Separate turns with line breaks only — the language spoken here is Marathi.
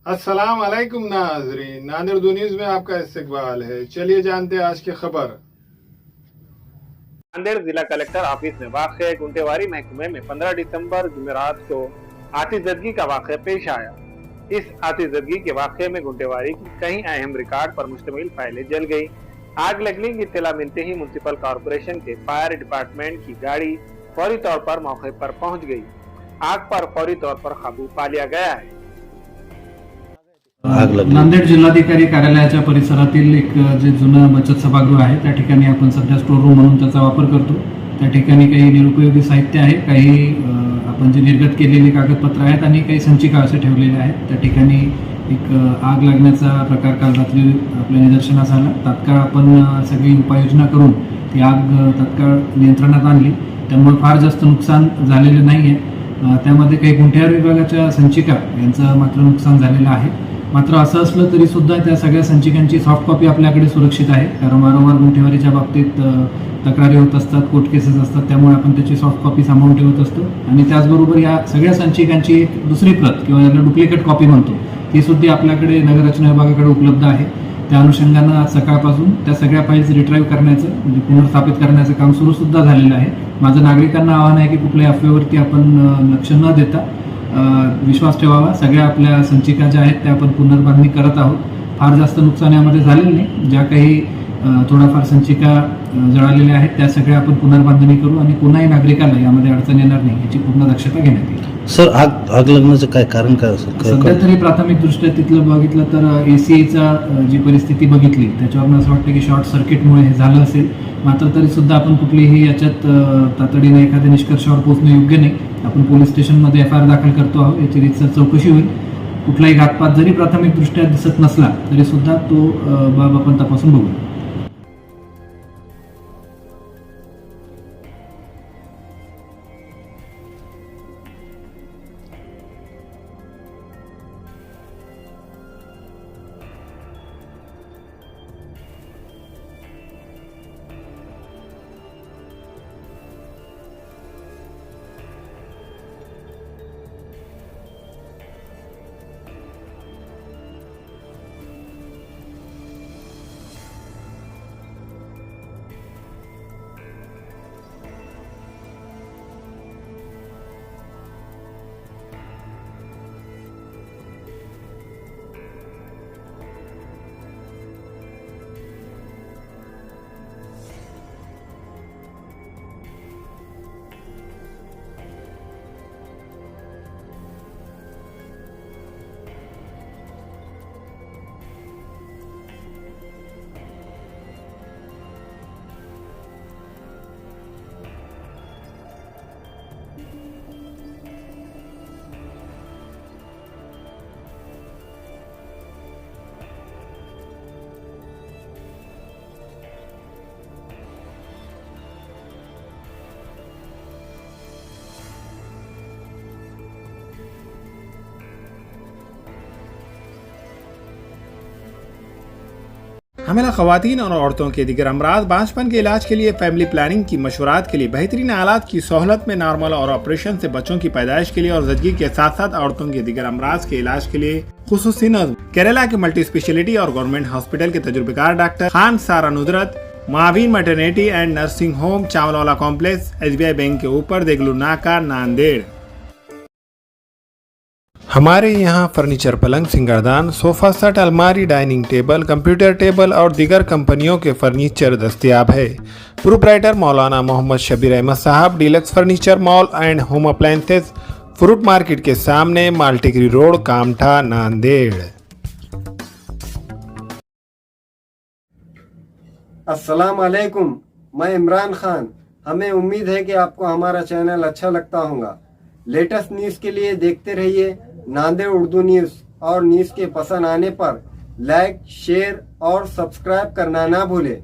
अस्सलाम वालेकुम नाजरीन, नादिर न्यूज में आपका इस्तकबाल है। चलिए जानते हैं आज की खबर।
नांदेड़ जिला कलेक्टर ऑफिस में वाक़ गुंटेवारी महकमे में 15 दिसंबर जुमेरात को आतिशबाजी का वाक़ पेश आया। इस आतिशबाजी के वाक़े में गुंटेवारी की कई अहम रिकॉर्ड पर मुश्तमिल फाइलें जल गई। आग लगने की इत्तला मिलते ही म्युनिसिपल कॉरपोरेशन के फायर डिपार्टमेंट की गाड़ी फौरी तौर पर मौके पर पहुंच गई। आग पर फौरी तौर पर काबू पा लिया गया है।
नांदेड जिल्हाधिकारी कार्यालयाच्या परिसरातील एक जे जुनं बचत सभागृह आहे त्या ठिकाणी आपण सध्या स्टोर रूम म्हणून त्याचा वापर करतो। त्या ठिकाणी काही निरुपयोगी साहित्य आहे, काही आपण जे निर्गत केलेले कागदपत्र आहेत आणि काही संचिका असे ठेवलेले आहेत। त्या ठिकाणी एक आग लागण्याचा प्रकार काल रात्री आपल्या निदर्शनास आला। तात्काळ आपण सगळी उपाययोजना करून ती आग तात्काळ नियंत्रणात आणली। त्यामुळे फार जास्त नुकसान झालेले नाहीये। त्यामध्ये काही गुंठेवारी विभागाच्या संचिका यांचं मात्र नुकसान झालेलं आहे। मात्र असं असलं तरी सुद्धा त्या सगळ्या संचिकांची सॉफ्ट कॉपी आपल्याकडे सुरक्षित आहे, कारण वारंवार गुंठेवारीच्या बाबतीत तक्रारी होत असतात, कोर्ट केसेस असतात, त्यामुळे आपण त्याची सॉफ्ट कॉपी सांभाळून ठेवत असतो। आणि त्याचबरोबर या सगळ्या संचिकांची एक दुसरी प्रत किंवा याला डुप्लिकेट कॉपी म्हणतो ती सुद्धा आपल्याकडे नगररचना विभागाकडे उपलब्ध आहे। त्या अनुषंगानं आज सकाळपासून त्या सगळ्या फाईल्स रिट्राईव्ह करण्याचं म्हणजे पुनर्स्थापित करण्याचं काम सुरू सुद्धा झालेलं आहे। माझं नागरिकांना आवाहन आहे की कुठल्याही अफवेवरती आपण लक्ष न देता विश्वास ठेवावा। सगळ्या आपल्या संचिका ज्या आहेत त्या आपण पुनर्बांधणी करत आहोत। फार जास्त नुकसान यामध्ये झालेलं नाही। ज्या काही थोडाफार संचिका जळालेल्या आहेत त्या सगळ्या आपण पुनर्बांधणी करू आणि कोणाही नागरिकाला यामध्ये अडचण येणार नाही याची पूर्ण दक्षता घेण्यात येईल।
सर, आग लागण्याचं काय कारण काय असेल?
सध्या तरी प्राथमिकदृष्ट्या तिथलं बघितलं तर एसीचा जी परिस्थिती बघितली त्याच्यावरून असं वाटतं की शॉर्ट सर्किटमुळे हे झालं असेल। मात्र तरी सुद्धा आपण कुठलीही याच्यात तातडीने एखाद्या निष्कर्षावर पोहोचणं योग्य नाही। आपण पोलीस स्टेशनमध्ये FIR दाखल करतो आहोत, याची रीतसर चौकशी होईल। कुठलाही घातपात जरी प्राथमिकदृष्ट्या दिसत नसला तरी सुद्धा तो बाब आपण तपासून बघू।
हमें खवातीन और औरतों के दिगर अमराज बांझपन के इलाज के लिए फैमिली प्लानिंग की मशवरात के लिए बेहतरीन आलात की सहूलत में नॉर्मल और ऑपरेशन से बच्चों की पैदाइश के लिए और जदगी के साथ साथ औरतों के दिगर अमराज के इलाज के लिए खुसूसी नज़्म केरला के मल्टी स्पेशलिटी और गवर्नमेंट हॉस्पिटल के तजुर्बेकार डॉक्टर खान सारा नुजरत मावीन maternity and nursing home Chawalwala complex SBI bank के ऊपर देगलू नाका नांदेड़। हमारे यहाँ फर्नीचर, पलंग, सिंगारदान, सोफा सेट, अलमारी, डाइनिंग टेबल, कंप्यूटर टेबल और दीगर कंपनियों के फर्नीचर दस्तयाब है। प्रोप्राइटर मौलाना मोहम्मद शबीर अहमद साहब, deluxe furniture mall and home appliances, fruit market के सामने, मालटेकरी रोड, कामठा, नांदेड़।
अस्सलाम वालेकुम, मैं इमरान खान। हमें उम्मीद है कि आपको हमारा चैनल अच्छा लगता होगा। लेटेस्ट न्यूज़ के लिए देखते रहिए नांदेड़ उर्दू न्यूज़, और न्यूज़ के पसंद आने पर लाइक, शेयर और सब्सक्राइब करना ना भूलें।